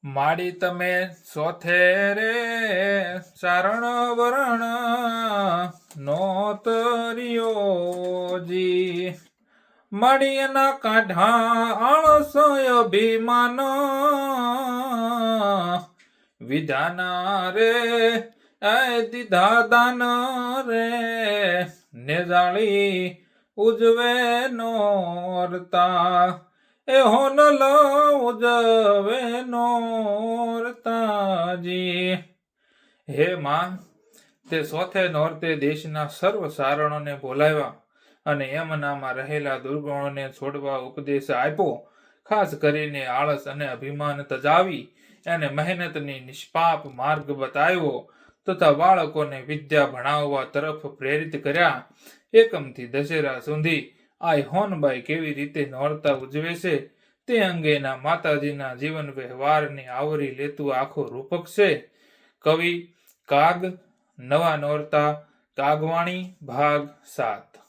માડી તમે સોથે રે ચારણ વરણ નોતરિયોજી માડી એના કાઢા આળસો અભિમાન વિધાના રે દીધા દાન રે નેજાળી ઉજવે નોરતા એ હોનલ ઉજવે નોરતાજી હે માં તે સોથે નોરતે દેશના સર્વ સારણોને બોલાવ્યા અને એમનામાં રહેલા દુર્ગુણોને છોડવા ઉપદેશ આપ્યો. ખાસ કરીને આળસ અને અભિમાન તજાવી અને મહેનતની નિષ્પાપ માર્ગ બતાવ્યો તથા બાળકોને વિદ્યા ભણાવવા તરફ પ્રેરિત કર્યા. એકમથી દશેરા સુધી આ હોનબાઈ કેવી રીતે નોરતા ઉજવે છે તે અંગેના માતાજીના જીવન વ્યવહારને આવરી લેતું આખો રૂપક છે. કવિ કાગ, નવા નોરતા, કાગવાણી, ભાગ 7.